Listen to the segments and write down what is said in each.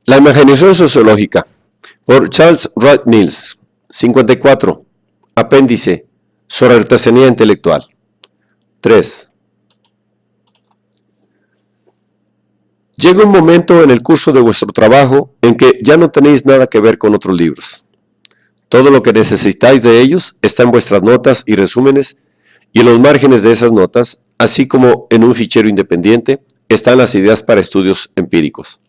La imaginación sociológica, por Charles Wright Mills, 54. Apéndice, sobre artesanía intelectual. 3. Llega un momento en el curso de vuestro trabajo en que ya no tenéis nada que ver con otros libros. Todo lo que necesitáis de ellos está en vuestras notas y resúmenes, y en los márgenes de esas notas, así como en un fichero independiente, están las ideas para estudios empíricos.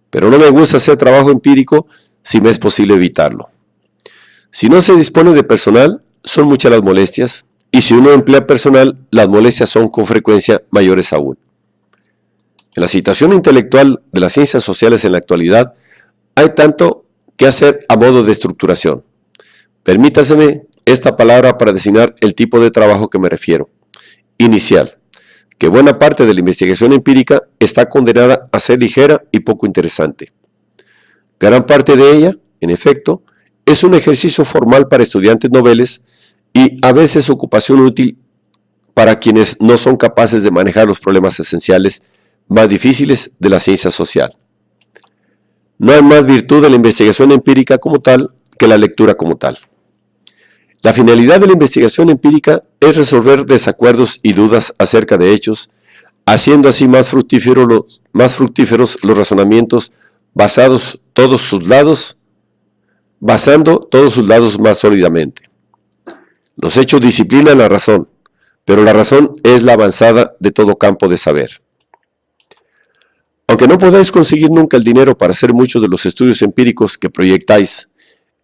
Pero no me gusta hacer trabajo empírico si me es posible evitarlo. Si no se dispone de personal, son muchas las molestias, y si uno emplea personal, las molestias son con frecuencia mayores aún. En la situación intelectual de las ciencias sociales en la actualidad, hay tanto que hacer a modo de estructuración. Permítaseme esta palabra para designar el tipo de trabajo que me refiero. Inicial, que buena parte de la investigación empírica está condenada a ser ligera y poco interesante. Gran parte de ella, en efecto, es un ejercicio formal para estudiantes noveles y a veces ocupación útil para quienes no son capaces de manejar los problemas esenciales más difíciles de la ciencia social. No hay más virtud de la investigación empírica como tal que la lectura como tal. La finalidad de la investigación empírica es resolver desacuerdos y dudas acerca de hechos, haciendo así más fructíferos los razonamientos basando todos sus lados más sólidamente. Los hechos disciplinan la razón, pero la razón es la avanzada de todo campo de saber. Aunque no podáis conseguir nunca el dinero para hacer muchos de los estudios empíricos que proyectáis,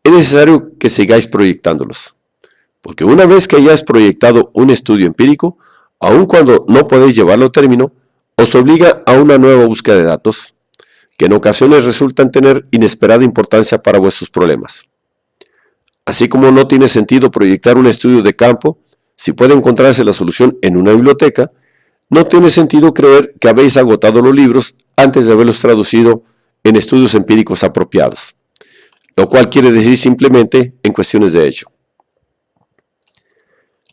es necesario que sigáis proyectándolos. Porque una vez que hayáis proyectado un estudio empírico, aun cuando no podéis llevarlo a término, os obliga a una nueva búsqueda de datos, que en ocasiones resultan tener inesperada importancia para vuestros problemas. Así como no tiene sentido proyectar un estudio de campo, si puede encontrarse la solución en una biblioteca, no tiene sentido creer que habéis agotado los libros antes de haberlos traducido en estudios empíricos apropiados, lo cual quiere decir simplemente en cuestiones de hecho.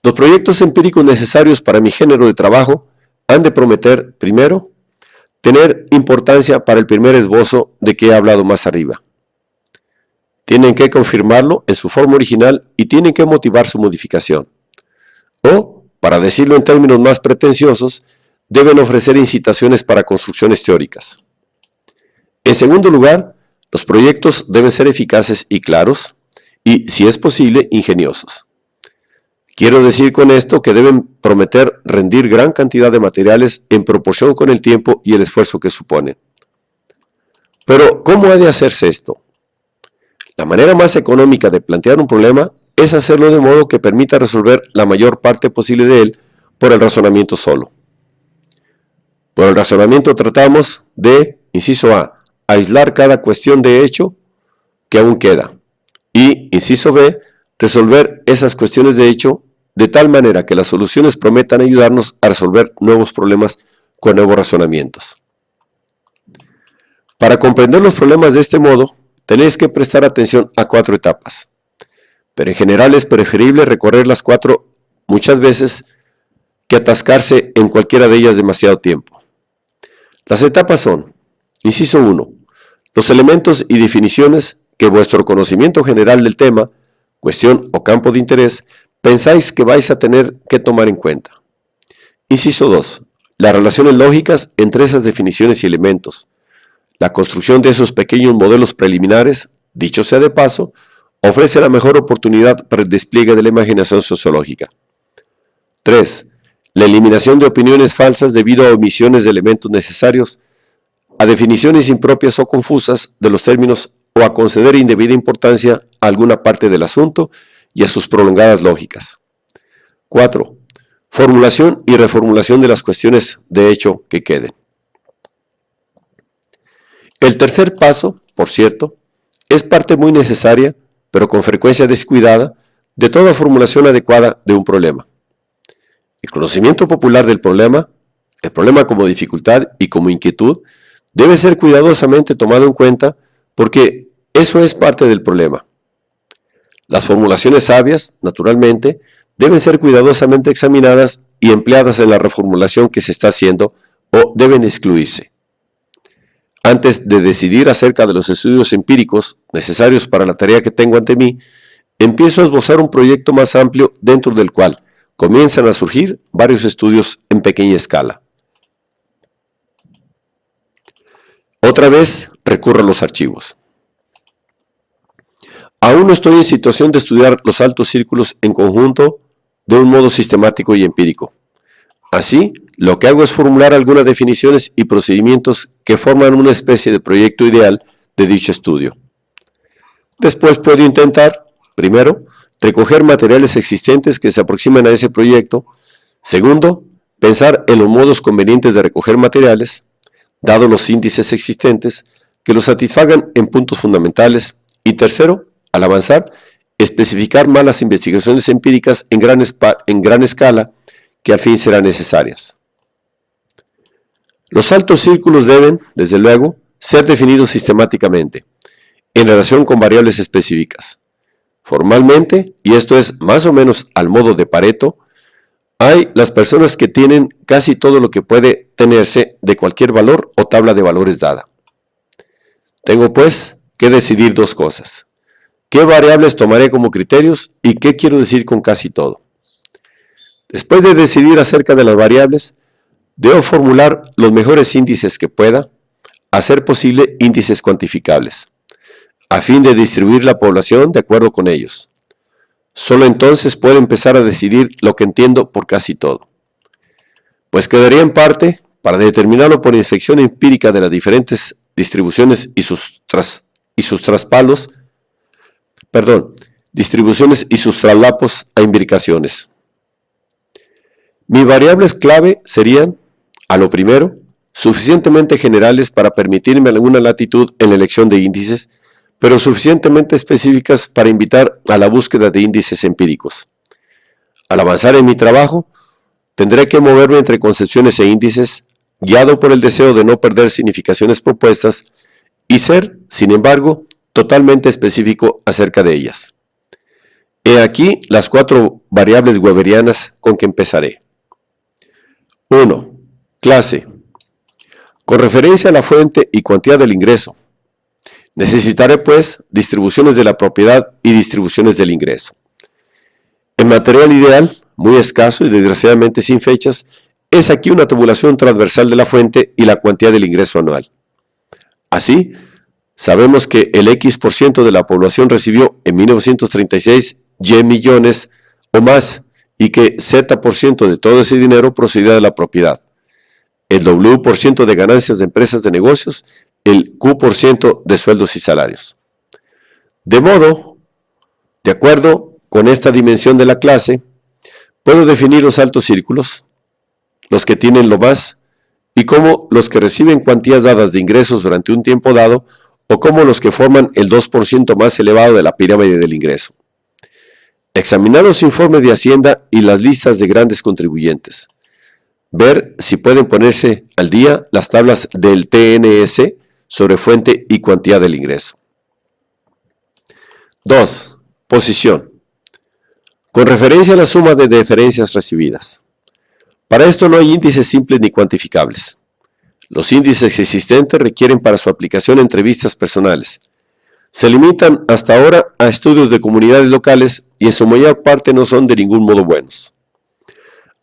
Los proyectos empíricos necesarios para mi género de trabajo han de prometer, primero, tener importancia para el primer esbozo de que he hablado más arriba. Tienen que confirmarlo en su forma original y tienen que motivar su modificación. O, para decirlo en términos más pretenciosos, deben ofrecer incitaciones para construcciones teóricas. En segundo lugar, los proyectos deben ser eficaces y claros y, si es posible, ingeniosos. Quiero decir con esto que deben prometer rendir gran cantidad de materiales en proporción con el tiempo y el esfuerzo que suponen. Pero, ¿cómo ha de hacerse esto? La manera más económica de plantear un problema es hacerlo de modo que permita resolver la mayor parte posible de él por el razonamiento solo. Por el razonamiento tratamos de, inciso A, aislar cada cuestión de hecho que aún queda y, inciso B, resolver esas cuestiones de hecho de tal manera que las soluciones prometan ayudarnos a resolver nuevos problemas con nuevos razonamientos. Para comprender los problemas de este modo, tenéis que prestar atención a 4 etapas, pero en general es preferible recorrer las 4 muchas veces que atascarse en cualquiera de ellas demasiado tiempo. Las etapas son, inciso 1, los elementos y definiciones que vuestro conocimiento general del tema, cuestión o campo de interés, pensáis que vais a tener que tomar en cuenta. Inciso 2, las relaciones lógicas entre esas definiciones y elementos. La construcción de esos pequeños modelos preliminares, dicho sea de paso, ofrece la mejor oportunidad para el despliegue de la imaginación sociológica. 3. La eliminación de opiniones falsas debido a omisiones de elementos necesarios, a definiciones impropias o confusas de los términos o a conceder indebida importancia a alguna parte del asunto y a sus prolongadas lógicas. 4. Formulación y reformulación de las cuestiones de hecho que queden. El tercer paso, por cierto, es parte muy necesaria, pero con frecuencia descuidada, de toda formulación adecuada de un problema. El conocimiento popular del problema, el problema como dificultad y como inquietud, debe ser cuidadosamente tomado en cuenta porque eso es parte del problema. Las formulaciones sabias, naturalmente, deben ser cuidadosamente examinadas y empleadas en la reformulación que se está haciendo o deben excluirse. Antes de decidir acerca de los estudios empíricos necesarios para la tarea que tengo ante mí, empiezo a esbozar un proyecto más amplio dentro del cual comienzan a surgir varios estudios en pequeña escala. Otra vez recurro a los archivos. Aún no estoy en situación de estudiar los altos círculos en conjunto de un modo sistemático y empírico. Así, lo que hago es formular algunas definiciones y procedimientos que forman una especie de proyecto ideal de dicho estudio. Después puedo intentar, primero, recoger materiales existentes que se aproximen a ese proyecto. Segundo, pensar en los modos convenientes de recoger materiales, dados los índices existentes, que los satisfagan en puntos fundamentales. Y tercero, al avanzar, especificar más las investigaciones empíricas en gran escala que al fin serán necesarias. Los altos círculos deben, desde luego, ser definidos sistemáticamente, en relación con variables específicas. Formalmente, y esto es más o menos al modo de Pareto, hay las personas que tienen casi todo lo que puede tenerse de cualquier valor o tabla de valores dada. Tengo pues que decidir dos cosas. ¿Qué variables tomaré como criterios y qué quiero decir con casi todo? Después de decidir acerca de las variables, debo formular los mejores índices que pueda, a ser posible índices cuantificables, a fin de distribuir la población de acuerdo con ellos. Solo entonces puedo empezar a decidir lo que entiendo por casi todo. Pues quedaría en parte para determinarlo por inspección empírica de las diferentes distribuciones y sus traslapos a imbricaciones. Mis variables clave serían, a lo primero, suficientemente generales para permitirme alguna latitud en la elección de índices, pero suficientemente específicas para invitar a la búsqueda de índices empíricos. Al avanzar en mi trabajo, tendré que moverme entre concepciones e índices, guiado por el deseo de no perder significaciones propuestas y ser, sin embargo, totalmente específico acerca de ellas. He aquí las 4 variables weberianas con que empezaré. 1. Clase. Con referencia a la fuente y cuantía del ingreso. Necesitaré, pues, distribuciones de la propiedad y distribuciones del ingreso. En material ideal, muy escaso y desgraciadamente sin fechas, es aquí una tabulación transversal de la fuente y la cuantía del ingreso anual. Así, sabemos que el X% de la población recibió en 1936 Y millones o más y que Z% de todo ese dinero procedía de la propiedad, el W% de ganancias de empresas de negocios, el Q% de sueldos y salarios. De modo, de acuerdo con esta dimensión de la clase, puedo definir los altos círculos, los que tienen lo más, y como los que reciben cuantías dadas de ingresos durante un tiempo dado, o como los que forman el 2% más elevado de la pirámide del ingreso. Examinar los informes de Hacienda y las listas de grandes contribuyentes. Ver si pueden ponerse al día las tablas del TNS sobre fuente y cuantía del ingreso. 2. Posición. Con referencia a la suma de deferencias recibidas. Para esto no hay índices simples ni cuantificables. Los índices existentes requieren para su aplicación entrevistas personales. Se limitan hasta ahora a estudios de comunidades locales y en su mayor parte no son de ningún modo buenos.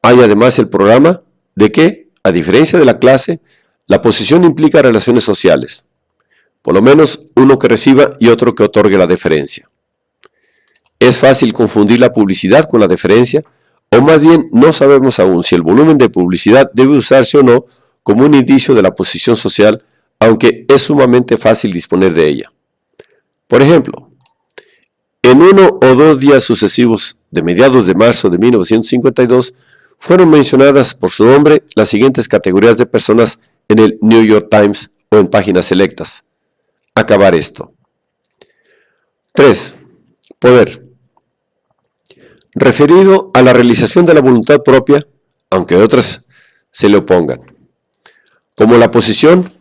Hay además el programa de que, a diferencia de la clase, la posición implica relaciones sociales, por lo menos uno que reciba y otro que otorgue la deferencia. Es fácil confundir la publicidad con la deferencia, o más bien no sabemos aún si el volumen de publicidad debe usarse o no como un indicio de la posición social, aunque es sumamente fácil disponer de ella. Por ejemplo, en 1 o 2 días sucesivos de mediados de marzo de 1952, fueron mencionadas por su nombre las siguientes categorías de personas en el New York Times o en páginas selectas. Acabar esto. 3. Poder. Referido a la realización de la voluntad propia, aunque otras se le opongan. Como la posición,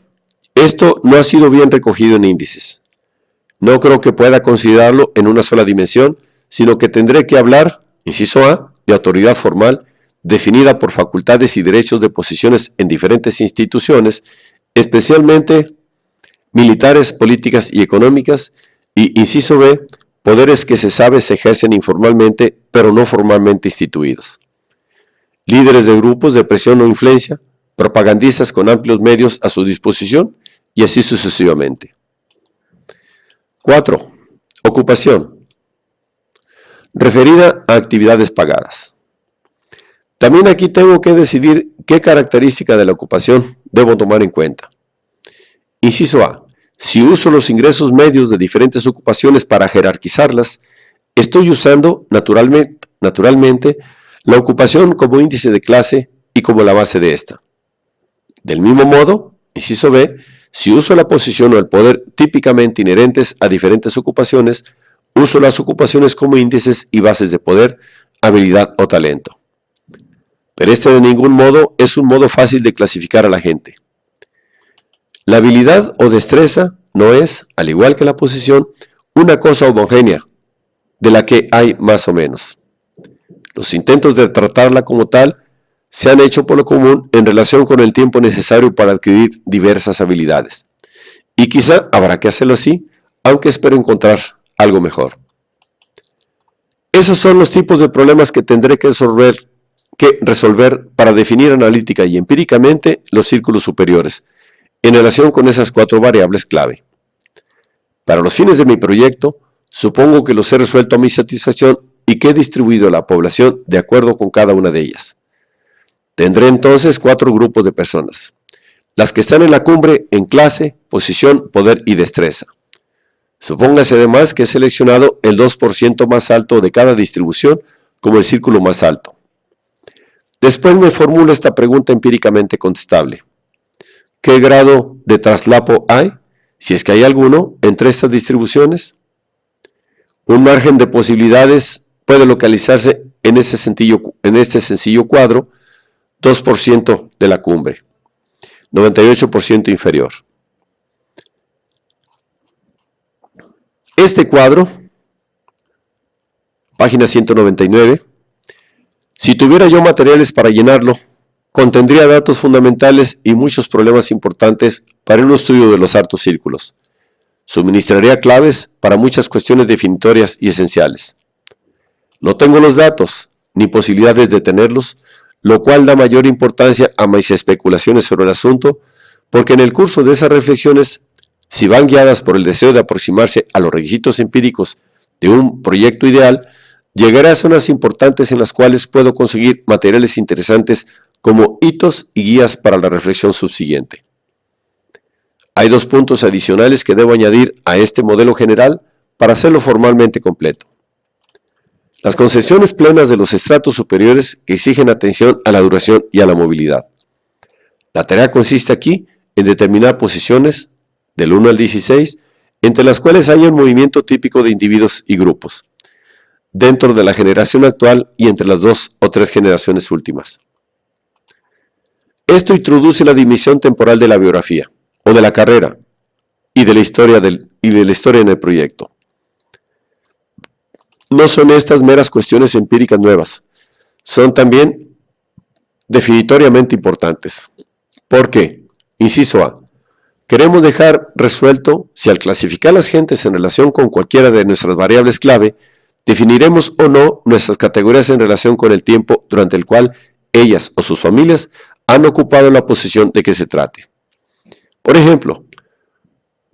esto no ha sido bien recogido en índices. No creo que pueda considerarlo en una sola dimensión, sino que tendré que hablar, inciso A, de autoridad formal, definida por facultades y derechos de posiciones en diferentes instituciones, especialmente militares, políticas y económicas, y inciso B, poderes que se sabe se ejercen informalmente, pero no formalmente instituidos. Líderes de grupos de presión o influencia, propagandistas con amplios medios a su disposición, y así sucesivamente. 4. Ocupación. Referida a actividades pagadas. También aquí tengo que decidir qué característica de la ocupación debo tomar en cuenta. Inciso A. Si uso los ingresos medios de diferentes ocupaciones para jerarquizarlas, estoy usando naturalmente la ocupación como índice de clase y como la base de esta. Del mismo modo, inciso B, si uso la posición o el poder típicamente inherentes a diferentes ocupaciones, uso las ocupaciones como índices y bases de poder, habilidad o talento. Pero este de ningún modo es un modo fácil de clasificar a la gente. La habilidad o destreza no es, al igual que la posición, una cosa homogénea, de la que hay más o menos. Los intentos de tratarla como tal se han hecho por lo común en relación con el tiempo necesario para adquirir diversas habilidades. Y quizá habrá que hacerlo así, aunque espero encontrar algo mejor. Esos son los tipos de problemas que tendré que resolver para definir analítica y empíricamente los círculos superiores, en relación con esas 4 variables clave. Para los fines de mi proyecto, supongo que los he resuelto a mi satisfacción y que he distribuido la población de acuerdo con cada una de ellas. Tendré entonces 4 grupos de personas. Las que están en la cumbre en clase, posición, poder y destreza. Supóngase además que he seleccionado el 2% más alto de cada distribución como el círculo más alto. Después me formulo esta pregunta empíricamente contestable. ¿Qué grado de traslapo hay, si es que hay alguno, entre estas distribuciones? Un margen de posibilidades puede localizarse en este sencillo cuadro, 2% de la cumbre, 98% inferior. Este cuadro, página 199, si tuviera yo materiales para llenarlo, contendría datos fundamentales y muchos problemas importantes para un estudio de los hartos círculos. Suministraría claves para muchas cuestiones definitorias y esenciales. No tengo los datos, ni posibilidades de tenerlos, lo cual da mayor importancia a mis especulaciones sobre el asunto, porque en el curso de esas reflexiones, si van guiadas por el deseo de aproximarse a los requisitos empíricos de un proyecto ideal, llegaré a zonas importantes en las cuales puedo conseguir materiales interesantes como hitos y guías para la reflexión subsiguiente. Hay 2 puntos adicionales que debo añadir a este modelo general para hacerlo formalmente completo. Las concesiones plenas de los estratos superiores que exigen atención a la duración y a la movilidad. La tarea consiste aquí en determinar posiciones, del 1 al 16, entre las cuales haya un movimiento típico de individuos y grupos, dentro de la generación actual y entre las 2 o 3 generaciones últimas. Esto introduce la dimensión temporal de la biografía, o de la carrera, y de la historia en el proyecto. No son estas meras cuestiones empíricas nuevas, son también definitoriamente importantes. ¿Por qué? Inciso A. Queremos dejar resuelto si al clasificar las gentes en relación con cualquiera de nuestras variables clave, definiremos o no nuestras categorías en relación con el tiempo durante el cual ellas o sus familias han ocupado la posición de que se trate. Por ejemplo,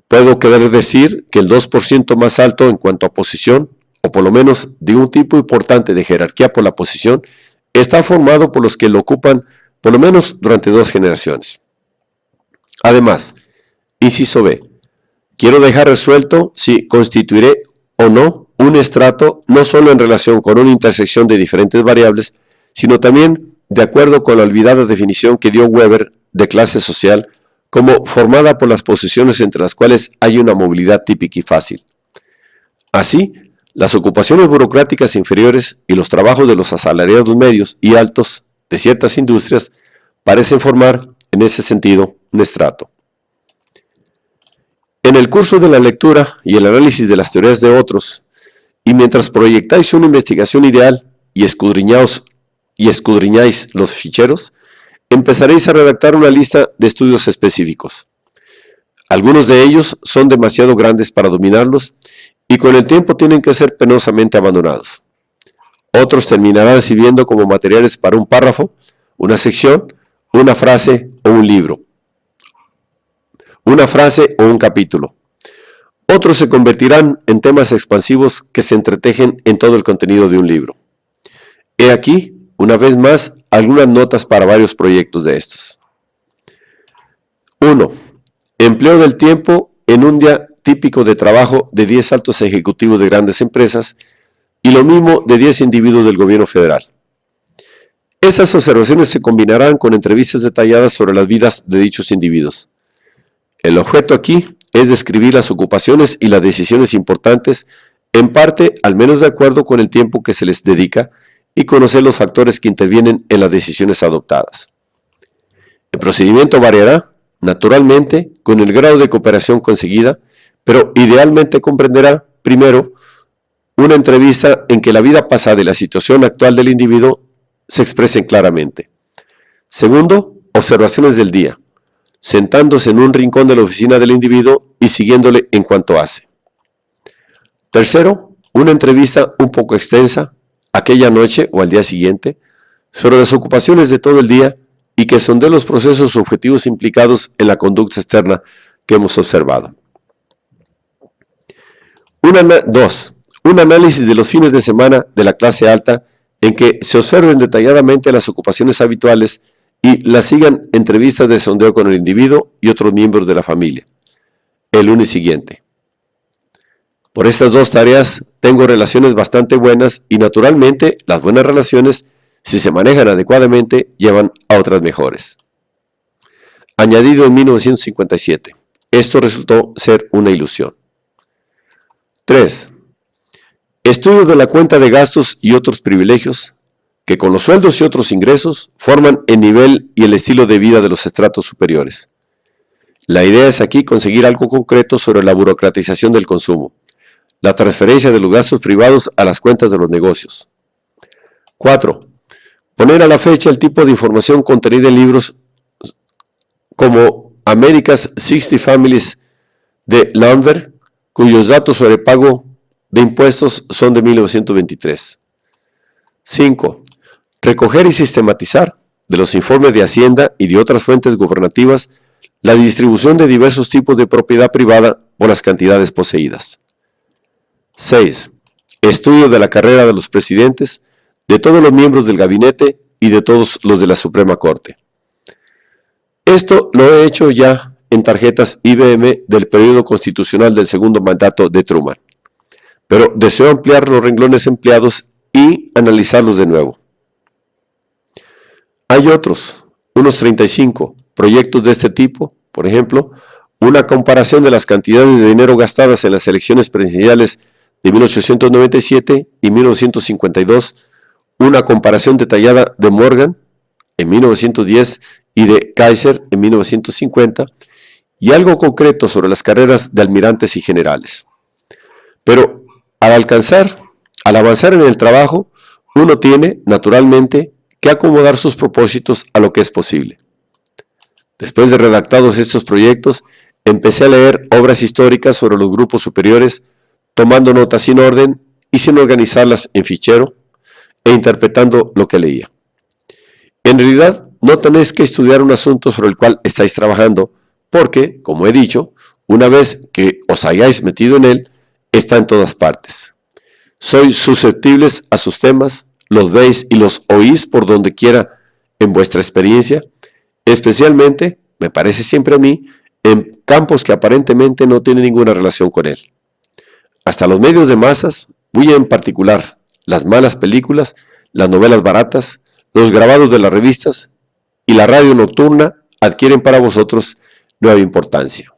puedo querer decir que el 2% más alto en cuanto a posición, o por lo menos de un tipo importante de jerarquía por la posición, está formado por los que lo ocupan por lo menos durante 2 generaciones. Además, inciso B, quiero dejar resuelto si constituiré o no un estrato no solo en relación con una intersección de diferentes variables, sino también de acuerdo con la olvidada definición que dio Weber de clase social como formada por las posiciones entre las cuales hay una movilidad típica y fácil. Así, las ocupaciones burocráticas inferiores y los trabajos de los asalariados medios y altos de ciertas industrias parecen formar, en ese sentido, un estrato. En el curso de la lectura y el análisis de las teorías de otros, y mientras proyectáis una investigación ideal y escudriñáis los ficheros, empezaréis a redactar una lista de estudios específicos. Algunos de ellos son demasiado grandes para dominarlos y con el tiempo tienen que ser penosamente abandonados. Otros terminarán sirviendo como materiales para un párrafo, una sección, una frase o un libro. Una frase o un capítulo. Otros se convertirán en temas expansivos que se entretejen en todo el contenido de un libro. He aquí, una vez más, algunas notas para varios proyectos de estos. 1. Empleo del tiempo en un día típico de trabajo de 10 altos ejecutivos de grandes empresas y lo mismo de 10 individuos del gobierno federal. Esas observaciones se combinarán con entrevistas detalladas sobre las vidas de dichos individuos. El objeto aquí es describir las ocupaciones y las decisiones importantes, en parte al menos de acuerdo con el tiempo que se les dedica, y conocer los factores que intervienen en las decisiones adoptadas. El procedimiento variará, naturalmente, con el grado de cooperación conseguida, pero idealmente comprenderá, primero, una entrevista en que la vida pasada y la situación actual del individuo se expresen claramente. Segundo, observaciones del día, sentándose en un rincón de la oficina del individuo y siguiéndole en cuanto hace. Tercero, una entrevista un poco extensa, aquella noche o al día siguiente, sobre las ocupaciones de todo el día y que son de los procesos objetivos implicados en la conducta externa que hemos observado. 2. Un análisis de los fines de semana de la clase alta en que se observen detalladamente las ocupaciones habituales y las sigan entrevistas de sondeo con el individuo y otros miembros de la familia. El lunes siguiente. Por estas dos tareas tengo relaciones bastante buenas y naturalmente las buenas relaciones, si se manejan adecuadamente, llevan a otras mejores. Añadido en 1957. Esto resultó ser una ilusión. 3. Estudio de la cuenta de gastos y otros privilegios que con los sueldos y otros ingresos forman el nivel y el estilo de vida de los estratos superiores. La idea es aquí conseguir algo concreto sobre la burocratización del consumo, la transferencia de los gastos privados a las cuentas de los negocios. 4. Poner a la fecha el tipo de información contenida en libros como America's 60 Families de Landver, cuyos datos sobre pago de impuestos son de 1923. 5. Recoger y sistematizar de los informes de Hacienda y de otras fuentes gubernativas la distribución de diversos tipos de propiedad privada por las cantidades poseídas. 6. Estudio de la carrera de los presidentes, de todos los miembros del gabinete y de todos los de la Suprema Corte. Esto lo he hecho ya en tarjetas IBM del periodo constitucional del segundo mandato de Truman, pero deseo ampliar los renglones empleados y analizarlos de nuevo. Hay otros, unos 35, proyectos de este tipo, por ejemplo, una comparación de las cantidades de dinero gastadas en las elecciones presidenciales de 1897 y 1952, una comparación detallada de Morgan en 1910 y de Kaiser en 1950, y algo concreto sobre las carreras de almirantes y generales. Pero al avanzar en el trabajo, uno tiene, naturalmente, que acomodar sus propósitos a lo que es posible. Después de redactados estos proyectos, empecé a leer obras históricas sobre los grupos superiores, tomando notas sin orden y sin organizarlas en fichero, e interpretando lo que leía. En realidad, no tenéis que estudiar un asunto sobre el cual estáis trabajando, porque, como he dicho, una vez que os hayáis metido en él, está en todas partes. Sois susceptibles a sus temas, los veis y los oís por donde quiera en vuestra experiencia, especialmente, me parece siempre a mí, en campos que aparentemente no tienen ninguna relación con él. Hasta los medios de masas, muy en particular, las malas películas, las novelas baratas, los grabados de las revistas y la radio nocturna adquieren para vosotros nueva importancia.